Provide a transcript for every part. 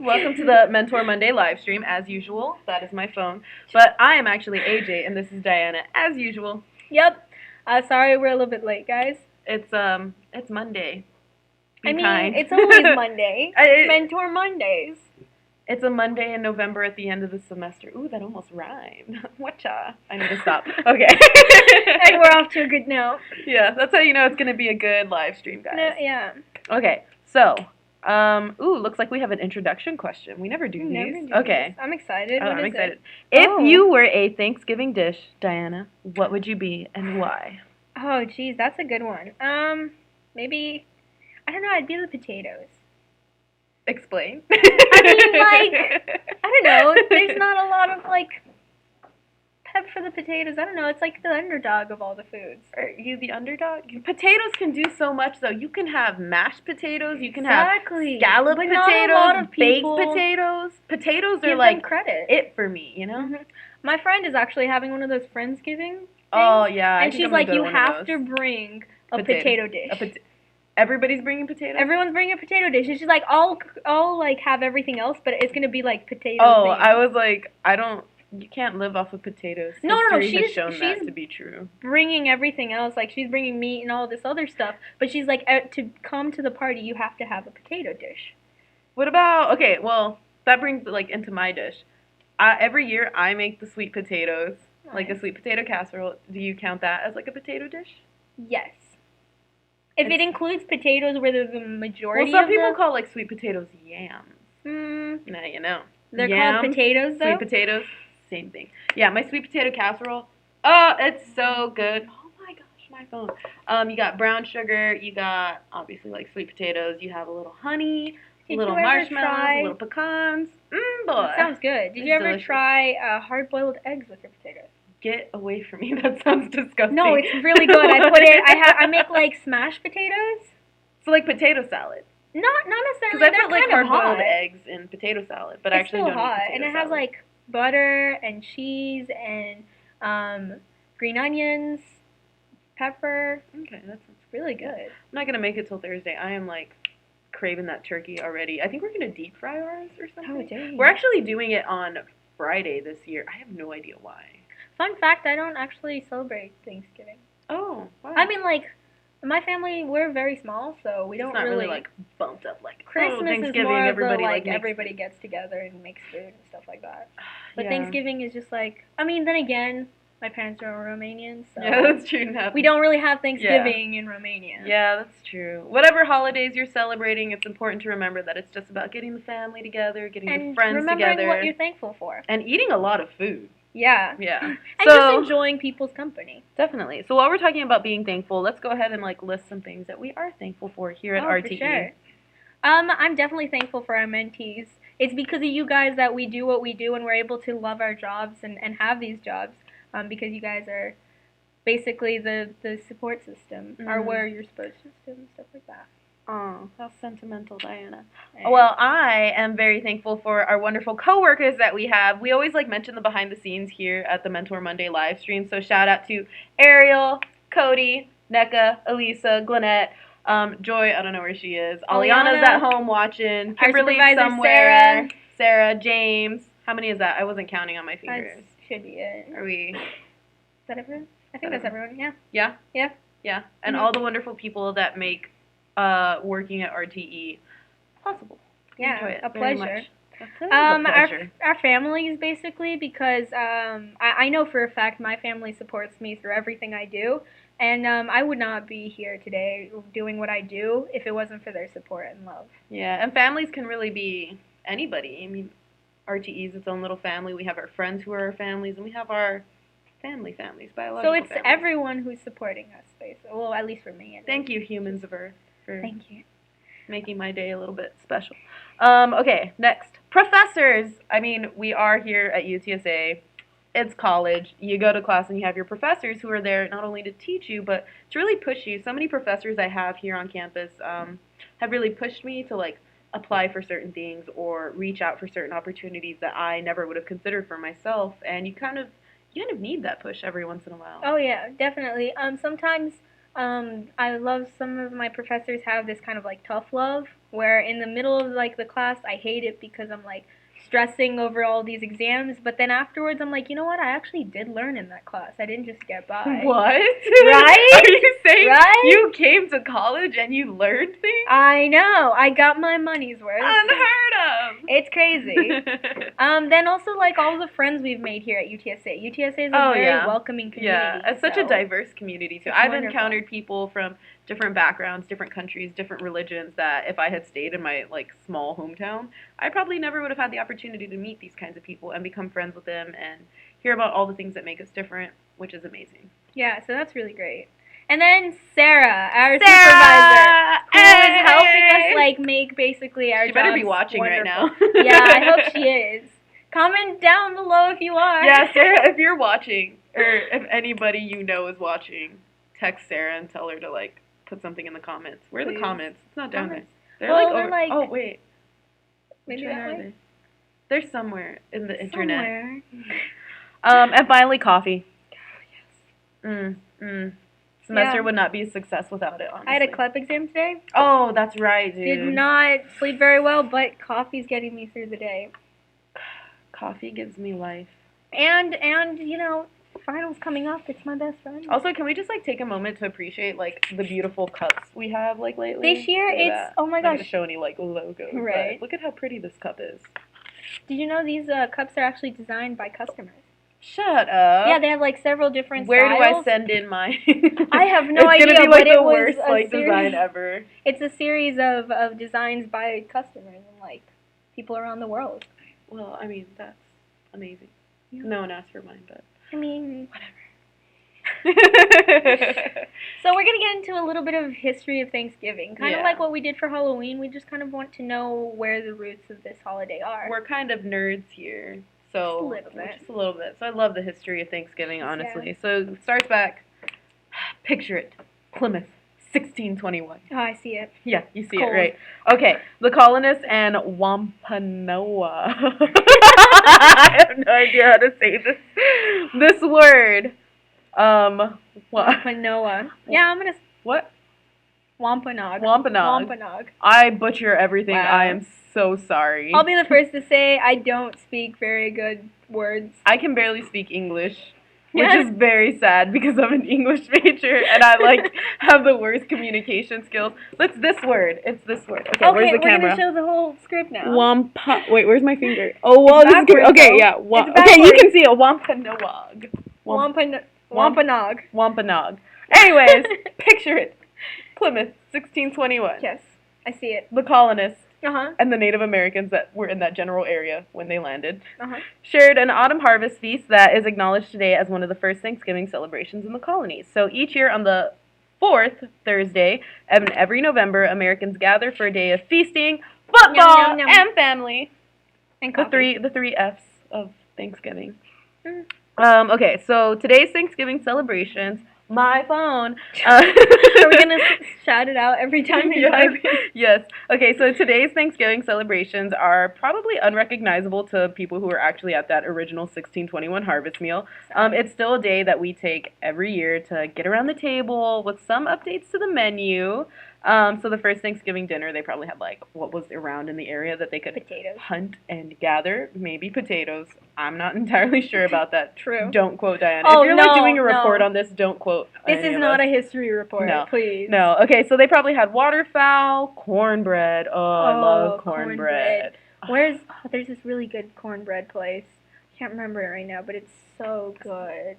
Welcome to the Mentor Monday live stream, as usual. That is my phone. But I am actually AJ, and this is Diana, as usual. Yep. Sorry we're a little bit late, guys. It's Monday. Be I mean, kind. it's always Monday. Mentor Mondays. It's a Monday in November at the end of the semester. Ooh, that almost rhymed. Whatcha? I need to stop. Okay. And we're off to a good note. Yeah, that's how you know it's going to be a good live stream, guys. No, yeah. Okay, so, looks like we have an introduction question. We never do these. Never do Okay. this. I'm excited. I'm excited. If you were a Thanksgiving dish, Diana, what would you be and why? Oh, geez, that's a good one. Maybe, I don't know, I'd be the potatoes. Explain. I mean, I don't know, there's not a lot of, pep for the potatoes. I don't know, it's like the underdog of all the foods. Are you the underdog? Potatoes can do so much, though. You can have mashed potatoes, you can Exactly. have scallop But potatoes, not a lot of people baked potatoes. Potatoes are give them credit. it for me, you know? Mm-hmm. My friend is actually having one of those Friendsgiving things. Oh, yeah. And she's like, you have to bring a potato dish. Everybody's bringing potatoes? Everyone's bringing a potato dish. And she's like, I'll have everything else, but it's going to be like potatoes. Oh, I was like, you can't live off of potatoes. No. History has shown that to be true. Bringing everything else, like she's bringing meat and all this other stuff, but she's like, to come to the party, you have to have a potato dish. What about, okay, well, that brings into my dish. Every year I make the sweet potatoes, Nice. like a sweet potato casserole. Do you count that as like a potato dish? Yes. If it includes potatoes where the majority some people call sweet potatoes yams. Now you know. They're called potatoes, though? Sweet potatoes, same thing. Yeah, my sweet potato casserole, oh, it's so good. Oh my gosh, my phone. You got brown sugar, you got obviously sweet potatoes, you have a little honey, little marshmallows, little pecans. Boy. That sounds good. Did you ever try hard-boiled eggs with your potatoes? Get away from me. That sounds disgusting. No, it's really good. I make smashed potatoes. So potato salad. Not necessarily. Because I put hard-boiled eggs in potato salad, but I actually don't eat potato and it has butter and cheese and green onions, pepper. Okay, that sounds really good. I'm not gonna make it till Thursday. I am craving that turkey already. I think we're gonna deep fry ours or something. Oh, dang. We're actually doing it on Friday this year. I have no idea why. Fun fact, I don't actually celebrate Thanksgiving. Oh, wow. I mean, my family, we're very small, so we don't really bumped up Christmas Thanksgiving, is more of everybody everybody gets together and makes food and stuff like that. But yeah. Thanksgiving is just I mean, then again, my parents are Romanian, so yeah, that's true. We don't really have Thanksgiving in Romania. Yeah, that's true. Whatever holidays you're celebrating, it's important to remember that it's just about getting the family together, getting the friends together. And remembering what you're thankful for. And eating a lot of food. Yeah. Yeah. And just enjoying people's company. Definitely. So while we're talking about being thankful, let's go ahead and list some things that we are thankful for here at RTE. For sure. I'm definitely thankful for our mentees. It's because of you guys that we do what we do and we're able to love our jobs and have these jobs. Because you guys are basically the support system, our we're your support system, stuff like that. Oh, how sentimental, Diana. Right. Well, I am very thankful for our wonderful coworkers that we have. We always mention the behind the scenes here at the Mentor Monday live stream. So shout out to Ariel, Cody, NECA, Elisa, Gwinnett, Joy, I don't know where she is. Aliana's at home watching. Kimberly somewhere. Sarah, James. How many is that? I wasn't counting on my fingers. That should be it. Are we? Is that everyone? I think that's everyone, yeah. Yeah? Yeah. Yeah. And all the wonderful people that make working at RTE possible. Yeah, Enjoy it a pleasure. A pleasure. Our families, basically, because I know for a fact my family supports me through everything I do, and I would not be here today doing what I do if it wasn't for their support and love. Yeah, and families can really be anybody. I mean, RTE is its own little family. We have our friends who are our families, and we have our families, biological families. So it's everyone who's supporting us, basically. Well, at least for me. Thank you, humans of Earth, for Thank you. making my day a little bit special. Okay, next. Professors. I mean, we are here at UTSA. It's college. You go to class and you have your professors who are there not only to teach you, but to really push you. So many professors I have here on campus have really pushed me to apply for certain things or reach out for certain opportunities that I never would have considered for myself. And you kind of need that push every once in a while. Oh yeah, definitely. Sometimes I love some of my professors have this kind of like tough love where in the middle of like the class I hate it because I'm like stressing over all these exams, but then afterwards I'm like, you know what? I actually did learn in that class. I didn't just get by. What? Right? Are you saying Right? you came to college and you learned things? I know. I got my money's worth. Unheard of. It's crazy. Then also like all the friends we've made here at UTSA. UTSA is a Oh, very yeah. welcoming community. Yeah, it's such a so diverse community too. it's I've wonderful. encountered people from different backgrounds, different countries, different religions that if I had stayed in my like small hometown, I probably never would have had the opportunity to meet these kinds of people and become friends with them and hear about all the things that make us different, which is amazing. Yeah, so that's really great. And then Sarah, our Sarah! supervisor, who is Hey! helping us like make basically our She better be jobs watching right wonderful. now. Yeah, I hope she is. Comment down below if you are. Yeah, Sarah, if you're watching, or if anybody you know is watching, text Sarah and tell her to like put something in the comments. Where are the Please. comments? It's not down Comments. there. They're Well, like they're over. like- Oh wait, Maybe which one that are way? they? They're somewhere in the internet. Somewhere. And finally, coffee. Semester Yeah. would not be a success without it. Honestly. I had a CLEP exam today. Oh, that's right, dude. Did not sleep very well, but coffee's getting me through the day. Coffee gives me life. And you know, finals coming up. It's my best friend. Also, can we just like take a moment to appreciate like the beautiful cups we have like lately? This year, Look at it's that. oh my I'm not gonna gosh. show any like logos. Right. But look at how pretty this cup is. Did you know these cups are actually designed by customers? Shut up. Yeah, they have like several different Where do styles. I send in my? I have no idea, It's gonna be like but it the was worst a like series- design ever. It's a series of designs by customers and like people around the world. Well, I mean that's amazing. Yeah. No one asked for mine, but I mean, whatever. so we're gonna get into a little bit of history of Thanksgiving, kind of Yeah. like what we did for Halloween. We just kind of want to know where the roots of this holiday are. We're kind of nerds here, so Just a little bit. Just a little bit. So I love the history of Thanksgiving, honestly. So it starts back. Picture it, Plymouth, 1621. Oh, I see it. Yeah, you see Cold. it, right? Okay, the colonists and Wampanoag. I have no idea how to say this word. What? Wampanoag. Yeah, I'm gonna What? Wampanoag. Wampanoag. Wampanoag. I butcher everything. Wow. I am so sorry. I'll be the first to say I don't speak very good words. I can barely speak English, which Yeah. is very sad because I'm an English major and I like have the worst communication skills. It's this word. It's this word. Okay, Okay, where's the we're camera? gonna show the whole script now. Wait, where's my finger? Oh, well, this is good. backwards, Okay, though. yeah. It's Okay, you backwards. can see it. Wampanoag. Wampanoag. Wampanoag. Anyways, picture it. Plymouth, 1621. Yes, I see it. The colonists Uh-huh. and the Native Americans that were in that general area when they landed Uh-huh. shared an autumn harvest feast that is acknowledged today as one of the first Thanksgiving celebrations in the colonies. So each year on the fourth Thursday of every November, Americans gather for a day of feasting, football, Yum, yum, yum. and family. And The coffee. three F's of Thanksgiving. Mm. Okay, so today's Thanksgiving celebrations. My phone. Are we gonna shout it out every time we Yes. type in? Yes. Okay, so today's Thanksgiving celebrations are probably unrecognizable to people who are actually at that original 1621 harvest meal. It's still a day that we take every year to get around the table with some updates to the menu. So the first Thanksgiving dinner, they probably had like what was around in the area that they could Potatoes. hunt and gather. Maybe potatoes. I'm not entirely sure about that. True. Don't quote Diana. Oh, if you're like no, doing a report no. on this, don't quote. This any is of not us. a history report, No. please. No. Okay, so they probably had waterfowl, cornbread. Oh, I love cornbread. cornbread. There's this really good cornbread place. Can't remember it right now, but it's so good.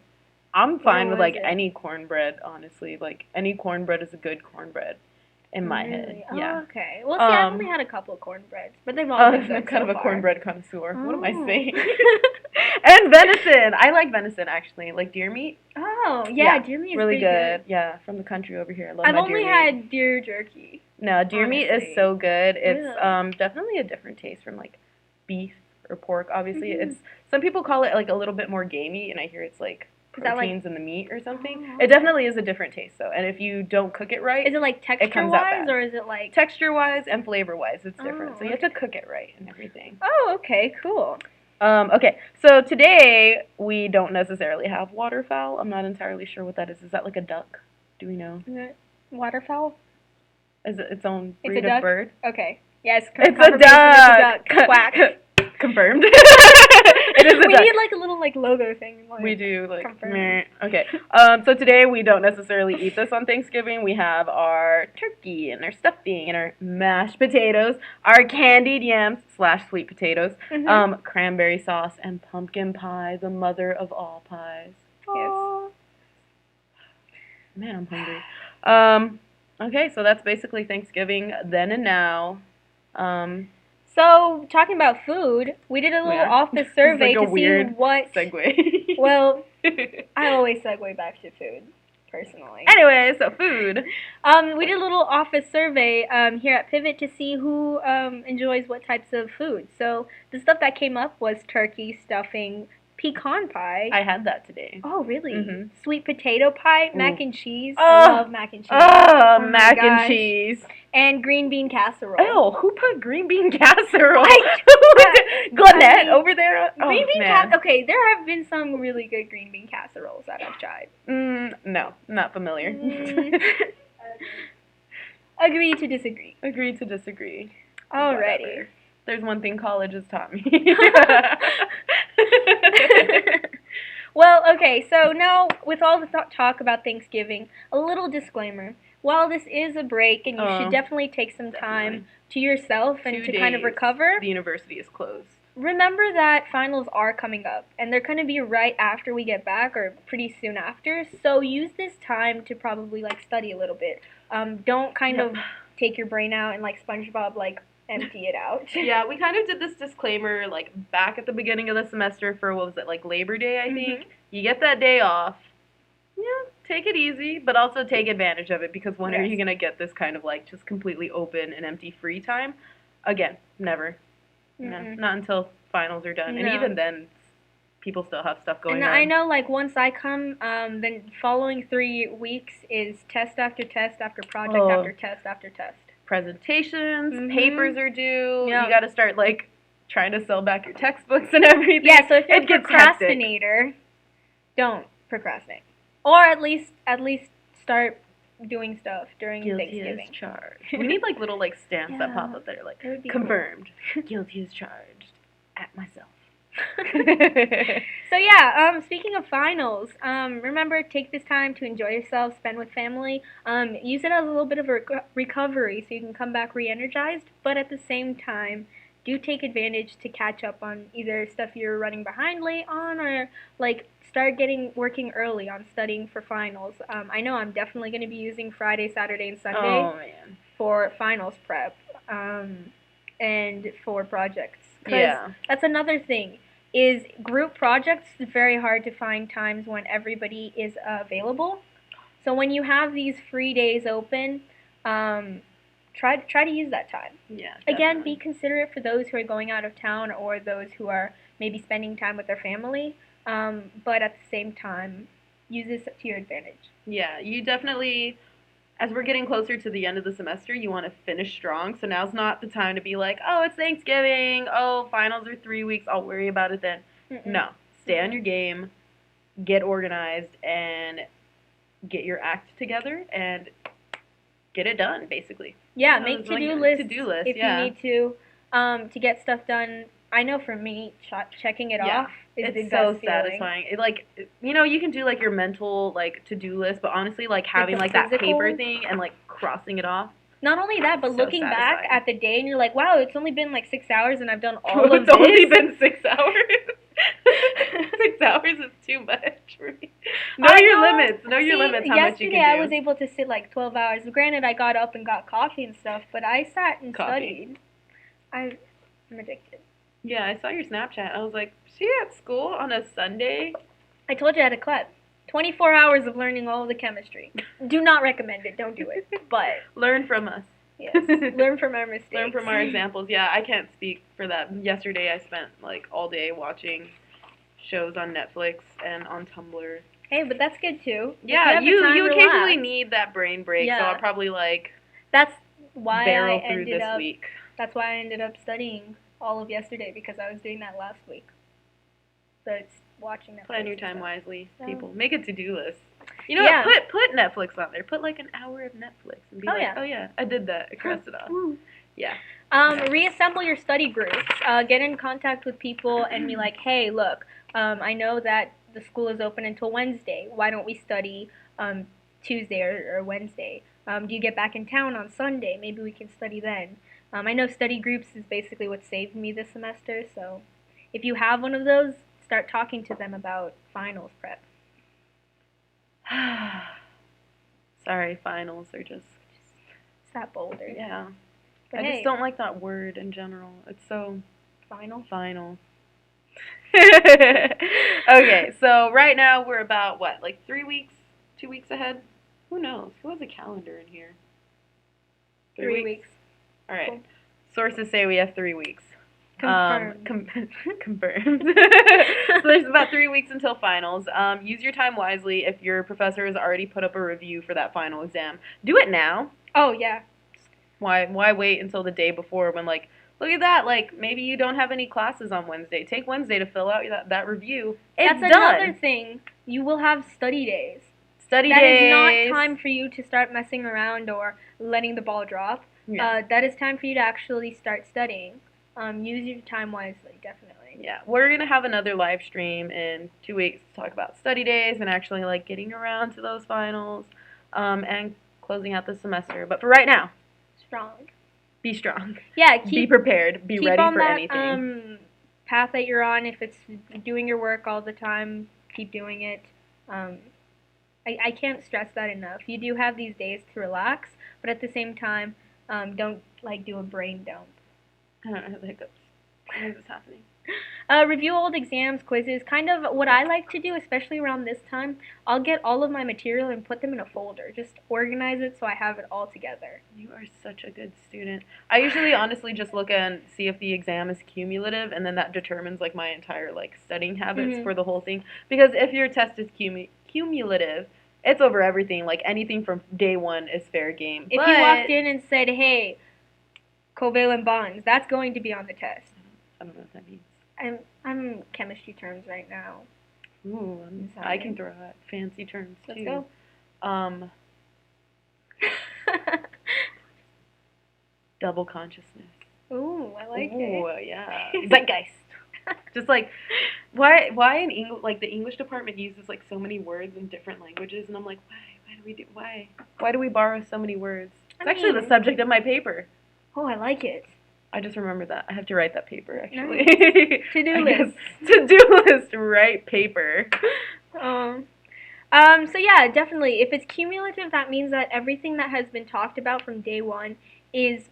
I'm fine Where with like was it? any cornbread, honestly. Like any cornbread is a good cornbread in my head. Really? Yeah. Oh, okay. Well, see, I've only had a couple of cornbreads, but they've all been good I'm kind so of a far. cornbread connoisseur. What am I Oh. saying? And venison. I like venison actually. Like deer meat. Oh, yeah, Yeah, deer meat is Really pretty good. Yeah, from the country over here. I love I've my deer only meat. had deer jerky. No, deer meat is honestly. so good. It's Really? definitely a different taste from like beef or pork. Obviously, Mhm. it's some people call it like a little bit more gamey, and I hear it's like Is that, like- proteins in the meat or something. Oh, It definitely is a different taste though, and if you don't cook it right, Is it like comes out texture-wise, bad. or is it like... texture wise and flavor wise, it's different. Oh, So you have to cook it right and everything. Oh, okay, cool. Okay, so today we don't necessarily have waterfowl. I'm not entirely sure what that is. Is that like a duck? Do we know? Is it waterfowl? Is it its own It's a breed of duck? bird? Okay. Yes, It's a confirmation, duck. it's a duck. Quack. Confirmed. It is a We duck. need like a little like logo thing. Like, We do like confirmed. meh. Okay. So today we don't necessarily eat this on Thanksgiving. We have our turkey and our stuffing and our mashed potatoes, our candied yams / sweet potatoes, cranberry sauce and pumpkin pie, the mother of all pies. Yes. Man, I'm hungry. Okay, so that's basically Thanksgiving then and now. So, talking about food, we did a little office survey like a to weird see what. segue. Well, I always segue back to food, personally. Anyway, so food. We did a little office survey here at Pivot to see who enjoys what types of food. So, the stuff that came up was turkey, stuffing, pecan pie. I had that today. Oh, really? Mm-hmm. Sweet potato pie, mac Ooh. and cheese. I love mac and cheese. Oh mac my and gosh. cheese. And green bean casserole. Oh, who put green bean casserole? Glennette over there? Green bean man. Okay, there have been some really good green bean casseroles that I've tried. No, not familiar. Agree to disagree. Agree to disagree. Alrighty. Whatever. There's one thing college has taught me. Well, okay, so now with all the talk about Thanksgiving, a little disclaimer. While this is a break and you should definitely take some time to yourself and to kind of recover, the university is closed. Remember that finals are coming up, and they're going to be right after we get back, or pretty soon after, so use this time to probably, like, study a little bit. Don't kind of take your brain out and, like, SpongeBob, like, empty it out. Yeah, we kind of did this disclaimer, like, back at the beginning of the semester for, what was it, like, Labor Day, I think? You get that day off. Yeah, take it easy, but also take advantage of it, because when are you going to get this kind of, like, just completely open and empty free time? Again, never. No, not until finals are done. No. And even then, people still have stuff going on. And I know, like, once I come, the following 3 weeks is test after test after project after test after test. Presentations, papers are due. You got to start, like, trying to sell back your textbooks and everything. Yeah, so if you're a procrastinator, don't procrastinate. Or at least start doing stuff during Thanksgiving. Guilty as charged. We need like little like stamps that pop up that are like confirmed. Cool. Guilty as charged. At myself. So yeah, speaking of finals, remember, take this time to enjoy yourself, spend with family. Use it as a little bit of a recovery so you can come back re-energized, but at the same time, do take advantage to catch up on either stuff you're running behind late on, or like start working early on studying for finals. I know I'm definitely going to be using Friday, Saturday, and Sunday for finals prep and for projects. Because that's another thing, is group projects is very hard to find times when everybody is available. So when you have these free days open, try to use that time. Yeah. Definitely. Again, be considerate for those who are going out of town or those who are maybe spending time with their family. But at the same time, use this to your advantage. Yeah, you definitely, as we're getting closer to the end of the semester, you want to finish strong. So now's not the time to be like, oh, it's Thanksgiving. Oh, finals are 3 weeks. I'll worry about it then. No, stay on your game, get organized, and get your act together, and get it done, basically. Yeah, make to-do lists if you need to get stuff done. I know for me, checking it off is the best feeling. It's so satisfying. It, like, you know, you can do, like, your mental, like, to-do list, but honestly, like, having, like, that paper thing and, like, crossing it off. Not only that, but looking back at the day and you're like, wow, it's only been, like, 6 hours and I've done all of this. It's only been 6 hours? 6 hours is too much for me. Know your limits. Know your limits, how much you can do. Yesterday I was able to sit, like, 12 hours. Granted, I got up and got coffee and stuff, but I sat and studied. I'm addicted. Yeah, I saw your Snapchat. I was like, she at school on a Sunday? I told you I had a CLEP. 24 hours of learning all of the chemistry. Do not recommend it. Don't do it. But learn from us. Yes. Learn from our mistakes. Learn from our examples. Yeah, I can't speak for that. Yesterday I spent like all day watching shows on Netflix and on Tumblr. Hey, but that's good too. Yeah, you occasionally need that brain break. Yeah. So I'll probably like that's why barrel through this week. That's why I ended up studying all of yesterday, because I was doing that last week. So it's watching Netflix. Plan your time wisely, people. Make a to-do list. You know Yeah. what? Put Netflix on there. Put like an hour of Netflix and be Oh, like, yeah. oh yeah, I did that. I crossed it off. Woo. Yeah. Reassemble your study groups. Get in contact with people and be like, hey, look, I know that the school is open until Wednesday. Why don't we study Tuesday or Wednesday? Do you get back in town on Sunday? Maybe we can study then. I know study groups is basically what saved me this semester, so if you have one of those, start talking to them about finals prep. Sorry, finals are just. It's that boulder. Yeah. But I hey, just don't like that word in general. It's so final. final. Okay, so right now we're about what, like 3 weeks, 2 weeks ahead? Who knows? Who has a calendar in here? 3 weeks. All right. Cool. Sources say we have 3 weeks. Confirmed. Confirmed. So there's about 3 weeks until finals. Use your time wisely. If your professor has already put up a review for that final exam, do it now. Oh, yeah. Why wait until the day before when, like, look at that, like, maybe you don't have any classes on Wednesday. Take Wednesday to fill out that review. It's That's done. another thing. You will have study days. Study That days. is not time for you to start messing around or letting the ball drop. Yeah. That is time for you to actually start studying. Use your time wisely, definitely. Yeah, we're going to have another live stream in 2 weeks to talk about study days and actually, like, getting around to those finals and closing out the semester. But for right now, Strong. be strong. Yeah, Be prepared. Be keep ready on for that, anything. Path that you're on. If it's doing your work all the time, keep doing it. I can't stress that enough. You do have these days to relax, but at the same time, don't like do a brain dump. I don't know the hiccups. Why is this happening? Review old exams, quizzes. Kind of what I like to do, especially around this time, I'll get all of my material and put them in a folder. Just organize it so I have it all together. You are such a good student. I usually honestly just look and see if the exam is cumulative, and then that determines like my entire like studying habits for the whole thing. Because if your test is cumulative, it's over everything. Like anything from day one is fair game. If you walked in and said, "Hey, covalent bonds," that's going to be on the test. I don't know what that means. I'm chemistry terms right now. Ooh, I can throw out fancy terms too. Let's go. Double consciousness. Ooh, I like it. Ooh, yeah. Zeitgeist. Just like, why in English, like the English department uses like so many words in different languages, and I'm like, why do we borrow so many words? It's actually the subject of my paper. Oh, I like it. I just remembered that. I have to write that paper, actually. Nice. To-do list. To-do list, write paper. So yeah, definitely. If it's cumulative, that means that everything that has been talked about from day one is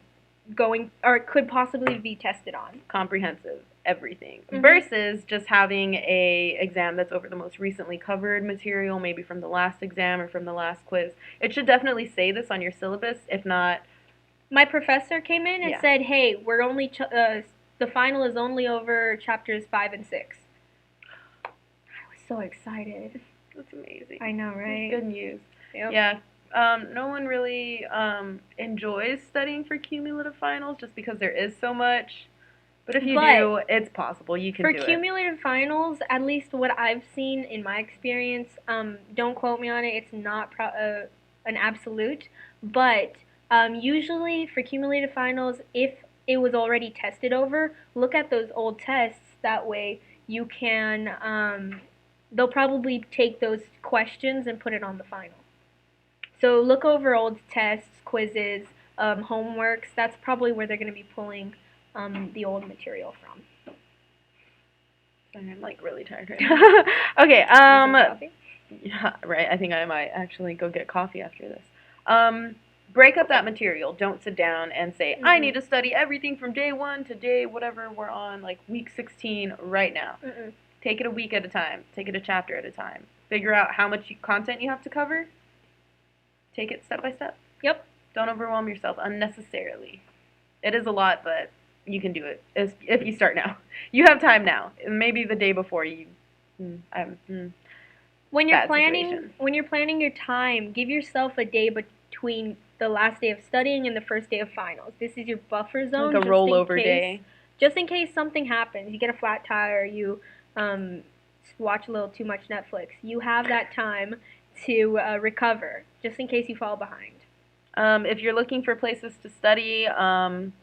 going, or could possibly be tested on. Comprehensive, everything. Versus just having a exam that's over the most recently covered material, maybe from the last exam or from the last quiz. It should definitely say this on your syllabus, if not. My professor came in and said, "Hey, we're only the final is only over chapters 5 and 6." I was so excited. That's amazing. I know, right? Good news. Yep. Yeah. No one really enjoys studying for cumulative finals just because there is so much. But if you do, it's possible. You can do it. For cumulative finals, at least what I've seen in my experience, don't quote me on it. It's not an absolute, but usually for cumulative finals, if it was already tested over, look at those old tests. That way you can, they'll probably take those questions and put it on the final. So look over old tests, quizzes, homeworks. That's probably where they're going to be pulling the old material from. Sorry, I'm like really tired right now. Okay, Coffee? Yeah, right. I think I might actually go get coffee after this. Break up that material. Don't sit down and say, I need to study everything from day 1 to day whatever we're on, like week 16 right now. Take it a week at a time. Take it a chapter at a time. Figure out how much content you have to cover. Take it step by step. Yep. Don't overwhelm yourself unnecessarily. It is a lot, but you can do it if you start now. You have time now. Maybe the day before you. When you're planning your time, give yourself a day between the last day of studying and the first day of finals. This is your buffer zone. Like a rollover day. Just in case something happens, you get a flat tire, you watch a little too much Netflix. You have that time to recover, just in case you fall behind. If you're looking for places to study, home,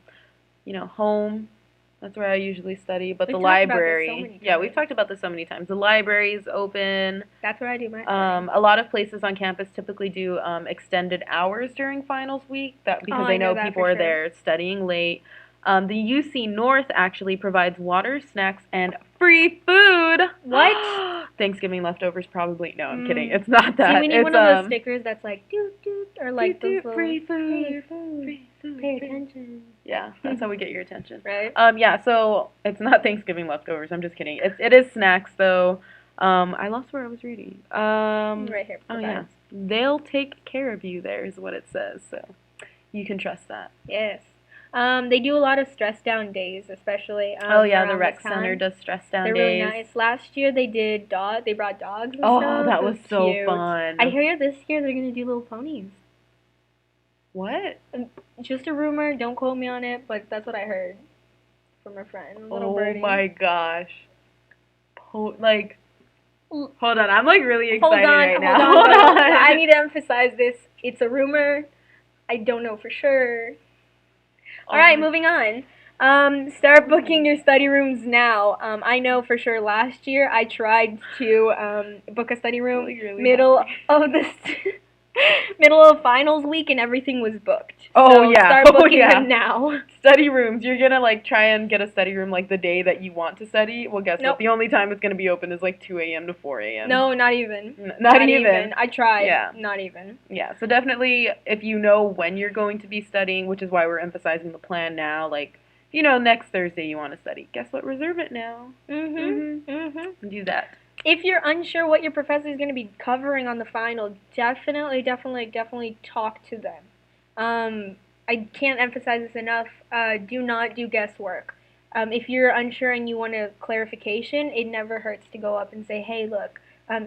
that's where I usually study. But We've the talked about this so library, many yeah, we've times. talked about this so many times. The library is open. That's where I do my studying. A lot of places on campus typically do extended hours during finals week, because I they know know that people for are sure. there studying late. The UC North actually provides water, snacks, and free food. What? Thanksgiving leftovers probably. No, I'm kidding. It's not that. See, we need it's one of those stickers that's like doot doot, or like those little free food, free food. free Pay food. attention. Yeah, that's how we get your attention. Right? Yeah, so it's not Thanksgiving leftovers. I'm just kidding. It is snacks though. I lost where I was reading. Right here. Oh yeah, they'll take care of you. There is what it says. So you can trust that. Yes. They do a lot of stress down days, especially. Oh yeah, the around rec this time. center does stress down They're days. really nice. Last year they did They brought dogs and Oh, stuff. that It was so cute. fun. I hear this year they're gonna do little ponies. What? Just a rumor. Don't quote me on it, but that's what I heard from a friend. Little birdie. Oh my gosh. Hold on, I'm like really excited Hold on, right now. hold on. Hold on. I need to emphasize this. It's a rumor. I don't know for sure. All right, moving on. Start booking your study rooms now. I know for sure last year I tried to book a study room middle of finals week and everything was booked. Oh so yeah. Start booking them now. Study rooms. You're gonna like try and get a study room like the day that you want to study. Well, guess what? The only time it's gonna be open is like 2 a.m. to 4 a.m. No, not even. Not even. I tried. Yeah. Not even. Yeah. So definitely, if you know when you're going to be studying, which is why we're emphasizing the plan now, like. If you know next Thursday you want to study, guess what? Reserve it now. Do that. If you're unsure what your professor is going to be covering on the final, definitely talk to them. I can't emphasize this enough. Do not do guesswork. If you're unsure and you want a clarification, it never hurts to go up and say, hey, look,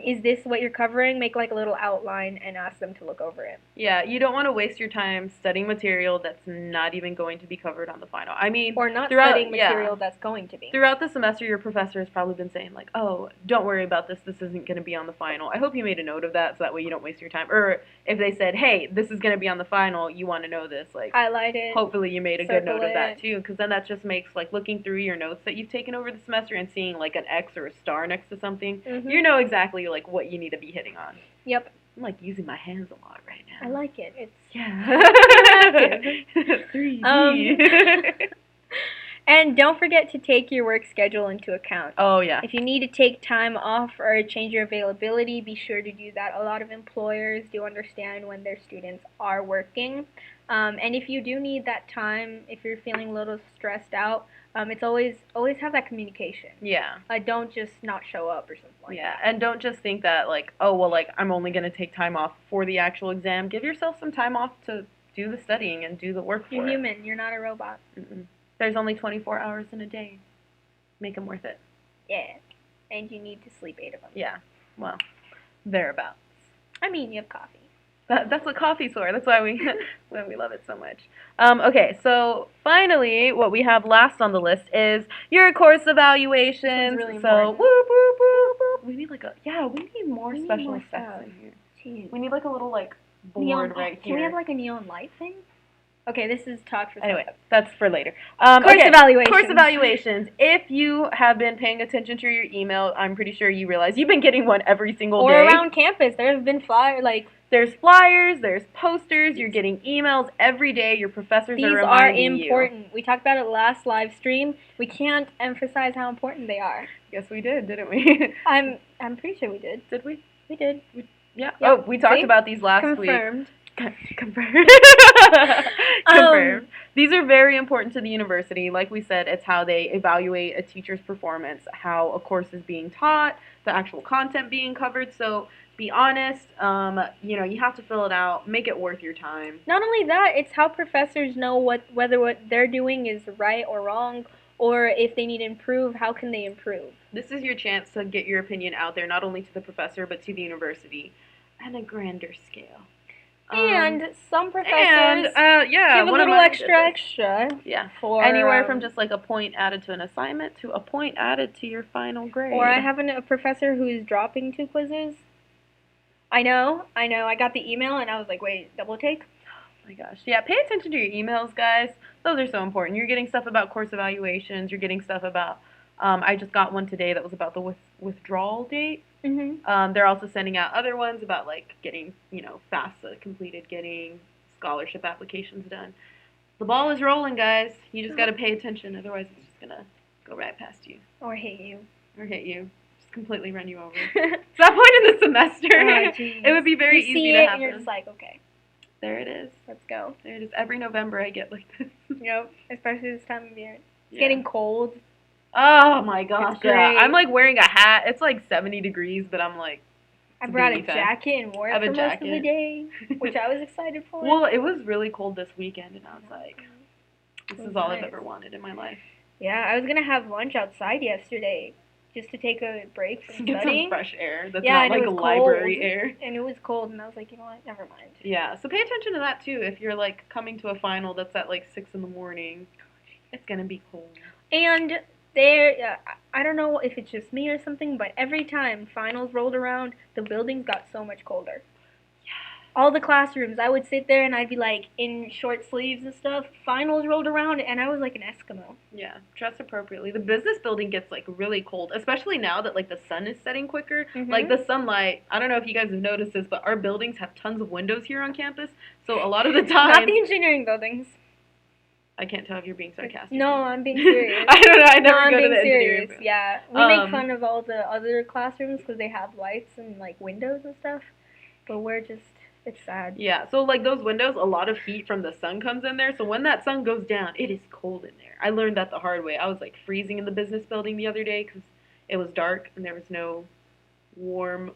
is this what you're covering? Make like a little outline and ask them to look over it. Yeah, you don't want to waste your time studying material that's not even going to be covered on the final. I mean, or not studying material that's going to be. Throughout the semester, your professor has probably been saying like, "Oh, don't worry about this. This isn't going to be on the final." I hope you made a note of that so that way you don't waste your time. Or if they said, "Hey, this is going to be on the final. You want to know this?" Like, highlight it. Hopefully, you made a good note of that too, because then that just makes like looking through your notes that you've taken over the semester and seeing like an X or a star next to something. You know exactly like what you need to be hitting on. Yep. I'm like using my hands a lot right now. I like it. It's interactive. 3D. And don't forget to take your work schedule into account. Oh yeah. If you need to take time off or change your availability, be sure to do that. A lot of employers do understand when their students are working. And if you do need that time, if you're feeling a little stressed out, it's always have that communication. Yeah. Don't just not show up or something like that. Yeah, and don't just think that like, oh well, like I'm only gonna take time off for the actual exam. Give yourself some time off to do the studying and do the work for it. You're human. You're not a robot. There's only 24 hours in a day. Make them worth it. Yeah, and you need to sleep 8 of them. Yeah, well, thereabouts. I mean, you have coffee. That's what coffee's for. That's why we love it so much. Okay, so finally, what we have last on the list is your course evaluations. Really so whoop, whoop, whoop, whoop. We need like we need more special effects in here. Jeez. We need like a little like board right here. Can we have like a neon light thing? Okay, this is talk for anyway. That's for later. Course evaluations. Course evaluations. If you have been paying attention to your email, I'm pretty sure you realize you've been getting one every single day. Or around campus, there have been There's flyers, there's posters, you're getting emails every day, your professors are reminding you. These are important. We talked about it last live stream. We can't emphasize how important they are. Yes, we did, didn't we? I'm pretty sure we did. Did we? We did. Yeah. Yep. Oh, we talked about these last week. Confirmed. Confirmed. These are very important to the university. Like we said, it's how they evaluate a teacher's performance, how a course is being taught, the actual content being covered. So be honest. You have to fill it out. Make it worth your time. Not only that, it's how professors know whether what they're doing is right or wrong, or if they need to improve, how can they improve? This is your chance to get your opinion out there, not only to the professor, but to the university on a grander scale. And some professors give a little extra. Yeah. For anywhere from just like a point added to an assignment to a point added to your final grade. Or I have a professor who is dropping 2 quizzes. I know. I got the email and I was like, wait, double take? Oh my gosh. Yeah, pay attention to your emails, guys. Those are so important. You're getting stuff about course evaluations. You're getting stuff about. I just got one today that was about the withdrawal date. Mm-hmm. They're also sending out other ones about like getting FAFSA completed, getting scholarship applications done. The ball is rolling, guys. You just got to pay attention, otherwise it's just gonna go right past you Or hate you. or hit you. Just completely run you over. It's that point in the semester. Oh, it would be very you easy see to it happen. and you're just like, okay, There it is. let's go. There it is. Every November I get like this. Yep. Especially this time of year. It's Yeah. getting cold. Oh my gosh. It's Yeah. great. I'm like wearing a hat. It's like 70 degrees, but I'm like. I It's a brought a baby fan. jacket and wore I have it a for most of the jacket. day, which I was excited for. Well, it was really cold this weekend, and I was like, this It was is all I've nice. ever wanted in my life. Yeah, I was gonna have lunch outside yesterday, just to take a break from Get some studying. fresh air. That's Yeah, not and it like was library cold. air. And it was cold, and I was like, you know what? Never mind. Yeah, so pay attention to that too. If you're like coming to a final that's at like 6 in the morning, it's gonna be cold. And there, I don't know if it's just me or something, but every time finals rolled around, the buildings got so much colder. All the classrooms, I would sit there and I'd be like in short sleeves and stuff. Finals rolled around and I was like an Eskimo. Yeah, dress appropriately. The business building gets like really cold, especially now that like the sun is setting quicker. Mhm. Like the sunlight, I don't know if you guys have noticed this, but our buildings have tons of windows here on campus. So a lot of the time, Not the engineering buildings. I can't tell if you're being sarcastic. No, I'm being serious. I don't know. I never I'm go to being the engineering. serious. Field. Yeah, we make fun of all the other classrooms because they have lights and like windows and stuff, but we're just, it's sad. Yeah, so like those windows, a lot of heat from the sun comes in there. So when that sun goes down, it is cold in there. I learned that the hard way. I was like freezing in the business building the other day because it was dark and there was no warm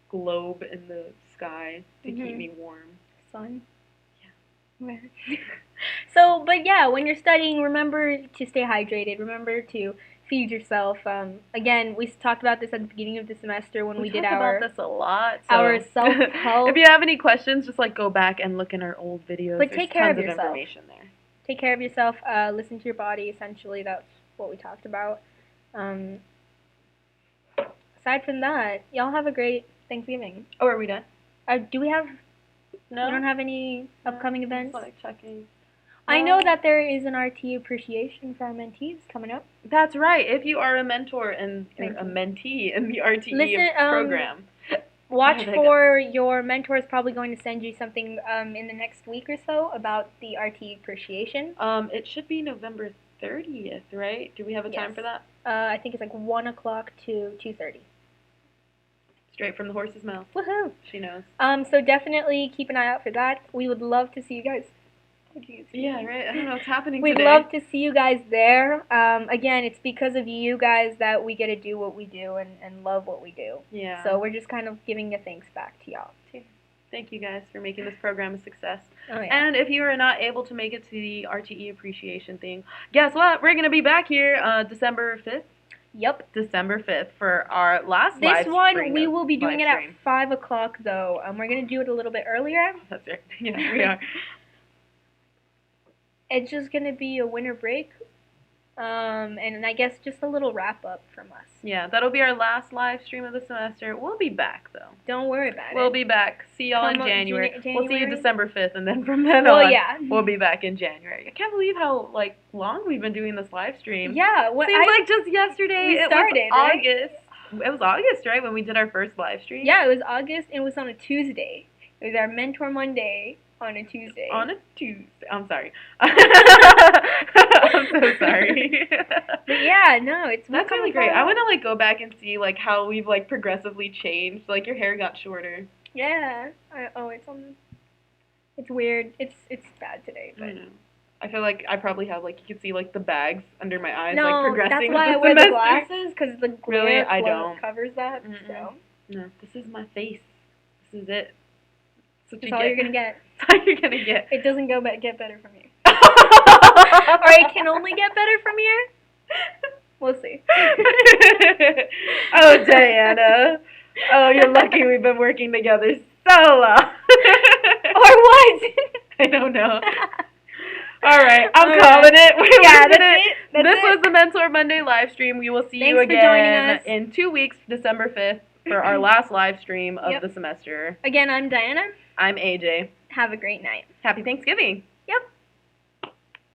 globe in the sky to keep me warm. Sun. Yeah. So, but yeah, when you're studying, remember to stay hydrated. Remember to feed yourself. Again, we talked about this at the beginning of the semester when we did talk our about this a lot. So our self-help. If you have any questions, just like go back and look in our old videos. But There's take care of tons yourself. Information there. Take care of yourself. Listen to your body. Essentially, that's what we talked about. Aside from that, y'all have a great Thanksgiving. Oh, are we done? Do we have? No. We don't have any upcoming events. Just like checking. I know that there is an RTE appreciation for our mentees coming up. That's right. If you are a mentor and or a Mentee. mentee in the RTE program, Watch for your mentor is probably going to send you something in the next week or so about the RTE appreciation. It should be November 30th, right? Do we have a time Yes. for that? I think it's like 1 o'clock to 2:30. Straight from the horse's mouth. Woohoo! She knows. So definitely keep an eye out for that. We would love to see you guys. Oh, geez. Yeah, right. I don't know what's happening We'd today. love to see you guys there. Again, it's because of you guys that we get to do what we do and love what we do. Yeah. So we're just kind of giving a thanks back to y'all. Thank you guys for making this program a success. Oh, yeah. And if you are not able to make it to the RTE appreciation thing, guess what? We're going to be back here December 5th. Yep. December 5th for our last This live one, stream we will be doing it live at stream. 5 o'clock, though. We're going to do it a little bit earlier. That's right. Yeah, we are. It's just going to be a winter break. And I guess just a little wrap-up from us. Yeah, that'll be our last live stream of the semester. We'll be back, though. Don't worry about it. We'll be back. See y'all in Come on, January. We'll see you January? December 5th, and then from then Well, on, yeah. we'll be back in January. I can't believe how, like, long we've been doing this live stream. Yeah. Seems like just yesterday. we It started, was right? August. It was August, right, when we did our first live stream? Yeah, it was August, and it was on a Tuesday. It was our Mentor Monday on a Tuesday. On a Tuesday. I'm sorry. I'm so sorry. But yeah, no, it's That's really great. I want to like go back and see like how we've like progressively changed. Like your hair got shorter. Yeah. It's weird. It's bad today, but. I feel like I probably have like you can see like the bags under my eyes No, like progressing. that's why I with wear the the semester. glasses because the glare Really? I don't. covers that. Mm-mm. So No, this is my face. This is it. that's all you're gonna get. That's all you're gonna get. It doesn't get better from here. Or it can only get better from here. We'll see. Oh, Diana. Oh, you're lucky we've been working together so long. Or what? I don't know. All right, I'm All calling right. it. Yeah, that's it. That's This it. was the Mentor Monday live stream. We will see you Thanks for joining again us. in 2 weeks, December 5th. for our last live stream of Yep. the semester. Again, I'm Diana. I'm AJ. Have a great night. Happy Thanksgiving.